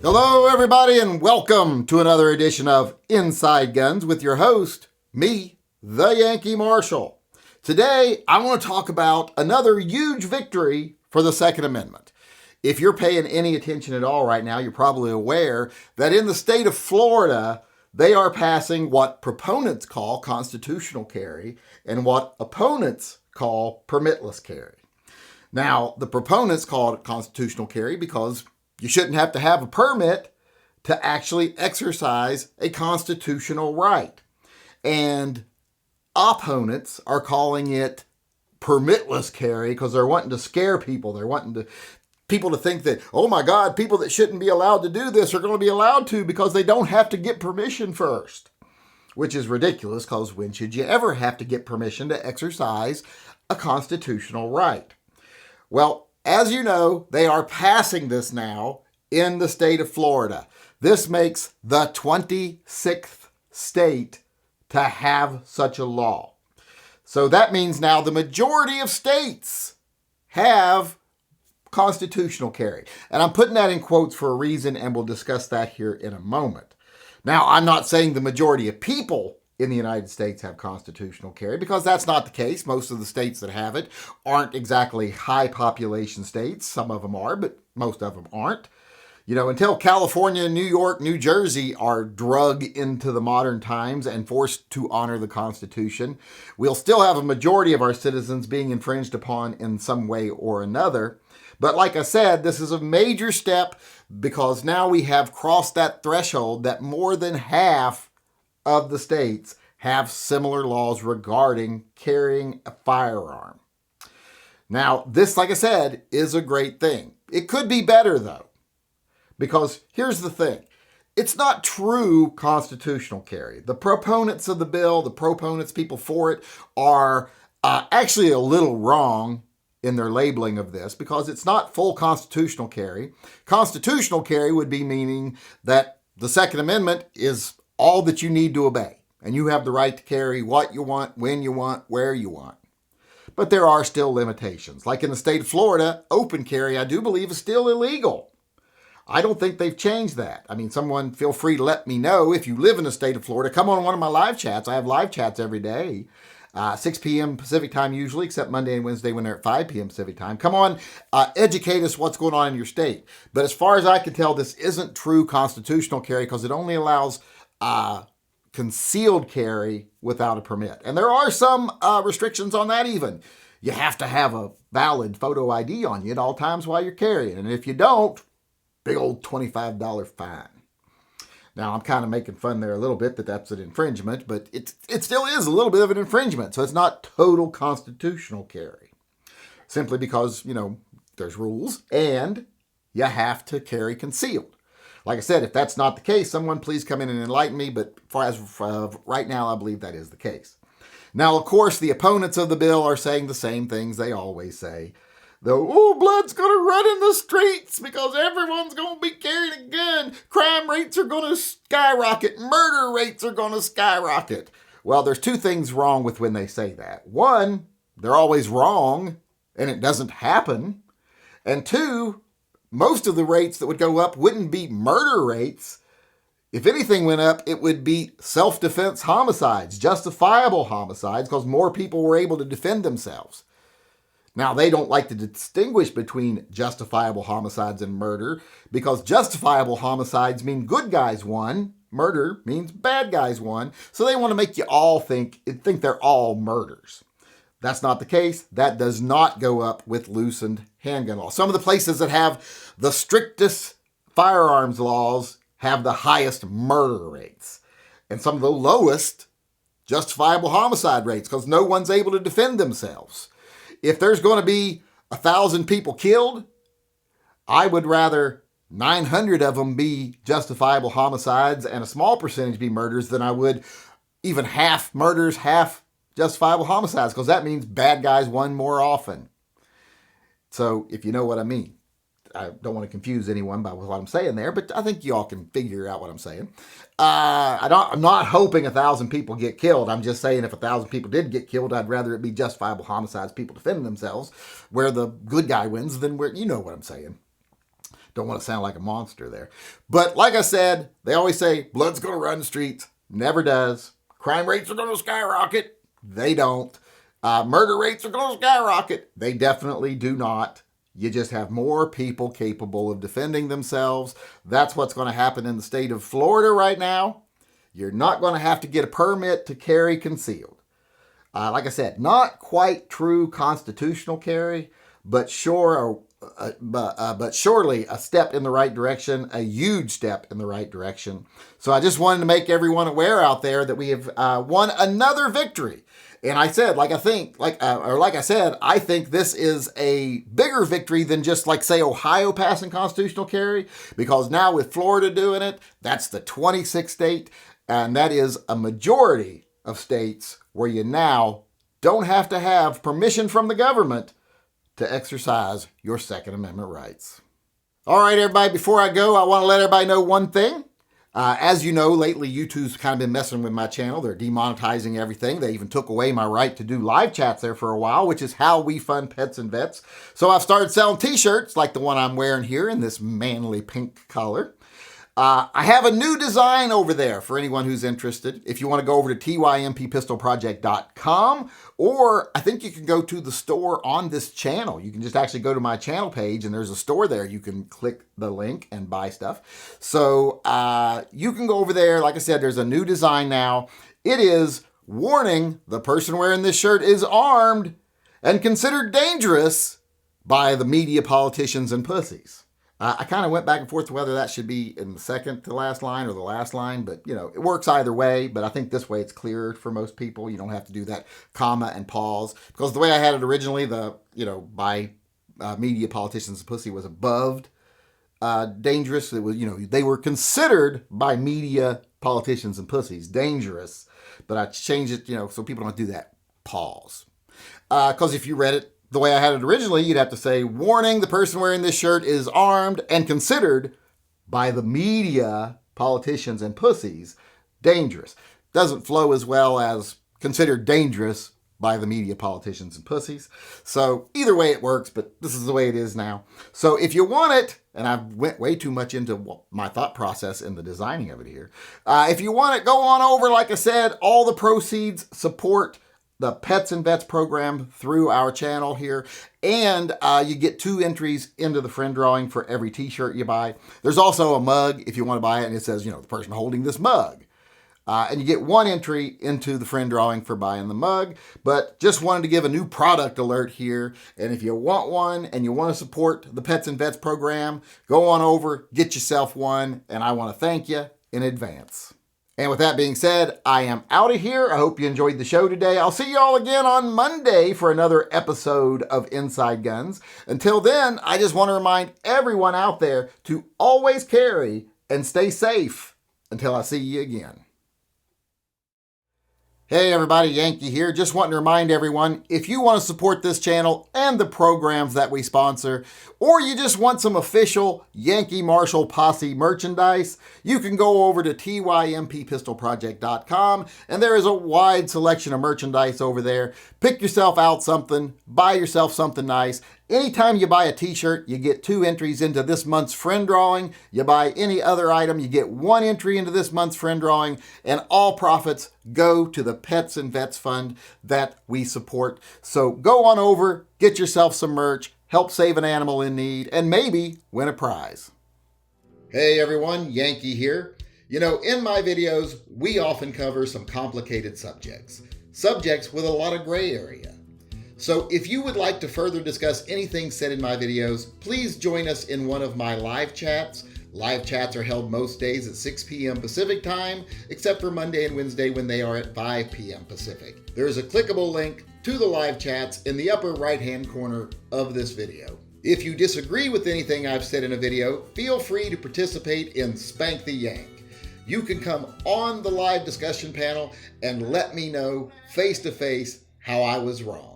Hello, everybody, and welcome to another edition of Inside Guns with your host, me, the Yankee Marshal. Today, I want to talk about another huge victory for the Second Amendment. If you're paying any attention at all right now, you're probably aware that in the state of Florida, they are passing what proponents call constitutional carry and what opponents call permitless carry. Now, the proponents call it constitutional carry because you shouldn't have to have a permit to actually exercise a constitutional right. And opponents are calling it permitless carry because they're wanting to scare people. They're wanting people to think that, oh my God, people that shouldn't be allowed to do this are going to be allowed to because they don't have to get permission first. Which is ridiculous because when should you ever have to get permission to exercise a constitutional right? Well, as you know, they are passing this now in the state of Florida. This makes the 26th state to have such a law. So that means now the majority of states have constitutional carry. And I'm putting that in quotes for a reason, and we'll discuss that here in a moment. Now, I'm not saying the majority of people in the United States have constitutional carry, because that's not the case. Most of the states that have it aren't exactly high population states. Some of them are, but most of them aren't. You know, until California, New York, New Jersey are drug into the modern times and forced to honor the Constitution, we'll still have a majority of our citizens being infringed upon in some way or another. But like I said, this is a major step because now we have crossed that threshold that more than half of the states have similar laws regarding carrying a firearm. Now, this, like I said, is a great thing. It could be better, though, because here's the thing. It's not true constitutional carry. The proponents of the bill, the proponents, people for it, are actually a little wrong in their labeling of this because it's not full constitutional carry. Constitutional carry would be meaning that the Second Amendment is all that you need to obey, and you have the right to carry what you want, when you want, where you want. But there are still limitations. Like in the state of Florida, open carry, I do believe, is still illegal. I don't think they've changed that. I mean, someone feel free to let me know if you live in the state of Florida. Come on one of my live chats. I have live chats every day, 6 p.m. Pacific time usually, except Monday and Wednesday when they're at 5 p.m. Pacific time. Come on, educate us what's going on in your state. But as far as I can tell, this isn't true constitutional carry because it only allows concealed carry without a permit. And there are some restrictions on that even. You have to have a valid photo ID on you at all times while you're carrying. And if you don't, big old $25 fine. Now, I'm kind of making fun there a little bit that that's an infringement, but it still is a little bit of an infringement. So it's not total constitutional carry. Simply because, you know, there's rules and you have to carry concealed. Like I said, if that's not the case, someone please come in and enlighten me. But as of right now, I believe that is the case. Now, of course, the opponents of the bill are saying the same things they always say. Blood's going to run in the streets because everyone's going to be carrying a gun. Crime rates are going to skyrocket. Murder rates are going to skyrocket. Well, there's two things wrong with when they say that. One, they're always wrong and it doesn't happen. And two, most of the rates that would go up wouldn't be murder rates. If anything went up, it would be self-defense homicides, justifiable homicides, because more people were able to defend themselves. Now, they don't like to distinguish between justifiable homicides and murder because justifiable homicides mean good guys won, murder means bad guys won, so they want to make you all think they're all murders. That's not the case. That does not go up with loosened handgun law. Some of the places that have the strictest firearms laws have the highest murder rates and some of the lowest justifiable homicide rates because no one's able to defend themselves. If there's going to be 1,000 people killed, I would rather 900 of them be justifiable homicides and a small percentage be murders than I would even half murders, half justifiable homicides, because that means bad guys won more often. So if you know what I mean. I don't want to confuse anyone by what I'm saying there, but I think y'all can figure out what I'm saying. I'm not hoping 1,000 people get killed. I'm just saying if 1,000 people did get killed, I'd rather it be justifiable homicides, people defending themselves, where the good guy wins than where, you know what I'm saying. Don't want to sound like a monster there. But like I said, they always say blood's going to run the streets. Never does. Crime rates are going to skyrocket. They don't. Murder rates are going to skyrocket. They definitely do not. You just have more people capable of defending themselves. That's what's going to happen in the state of Florida right now. You're not going to have to get a permit to carry concealed. Like I said, not quite true constitutional carry, but surely a step in the right direction, a huge step in the right direction. So I just wanted to make everyone aware out there that we have won another victory. And I said, I think this is a bigger victory than just say Ohio passing constitutional carry, because now with Florida doing it, that's the 26th state, and that is a majority of states where you now don't have to have permission from the government to exercise your Second Amendment rights. All right, everybody, before I go, I want to let everybody know one thing. As you know, lately YouTube's kind of been messing with my channel. They're demonetizing everything. They even took away my right to do live chats there for a while, which is how we fund pets and vets. So I've started selling t-shirts like the one I'm wearing here in this manly pink color. I have a new design over there for anyone who's interested. If you want to go over to tymppistolproject.com, or I think you can go to the store on this channel. You can just actually go to my channel page and there's a store there. You can click the link and buy stuff. So you can go over there. Like I said, there's a new design now. It is warning, the person wearing this shirt is armed and considered dangerous by the media, politicians, and pussies. I kind of went back and forth to whether that should be in the second to last line or the last line, but it works either way. But I think this way it's clearer for most people. You don't have to do that comma and pause, because the way I had it originally, by media, politicians, and pussy was above dangerous. It was, they were considered by media, politicians, and pussies dangerous, but I changed it, so people don't do that pause. Because if you read it the way I had it originally, you'd have to say, warning, the person wearing this shirt is armed and considered by the media, politicians, and pussies dangerous. Doesn't flow as well as considered dangerous by the media, politicians, and pussies. So either way it works, but this is the way it is now. So if you want it, and I went way too much into my thought process in the designing of it here. If you want it, go on over. Like I said, all the proceeds support the Pets and Vets program through our channel here. And you get 2 entries into the friend drawing for every t-shirt you buy. There's also a mug if you want to buy it, and it says, the person holding this mug. And you get 1 entry into the friend drawing for buying the mug. But just wanted to give a new product alert here. And if you want one and you want to support the Pets and Vets program, go on over, get yourself one. And I want to thank you in advance. And with that being said, I am out of here. I hope you enjoyed the show today. I'll see you all again on Monday for another episode of Inside Guns. Until then, I just want to remind everyone out there to always carry and stay safe until I see you again. Hey everybody, Yankee here. Just wanting to remind everyone, if you want to support this channel and the programs that we sponsor, or you just want some official Yankee Marshal Posse merchandise, you can go over to tymppistolproject.com, and there is a wide selection of merchandise over there. Pick yourself out something, buy yourself something nice. Anytime you buy a t-shirt, you get 2 entries into this month's friend drawing. You buy any other item, you get 1 entry into this month's friend drawing, and all profits go to the Pets and Vets Fund that we support. So go on over, get yourself some merch, help save an animal in need, and maybe win a prize. Hey everyone, Yankee here. In my videos, we often cover some complicated subjects with a lot of gray area. So if you would like to further discuss anything said in my videos, please join us in one of my live chats. Live chats are held most days at 6 p.m. Pacific time, except for Monday and Wednesday when they are at 5 p.m. Pacific. There is a clickable link to the live chats in the upper right-hand corner of this video. If you disagree with anything I've said in a video, feel free to participate in Spank the Yank. You can come on the live discussion panel and let me know face-to-face how I was wrong.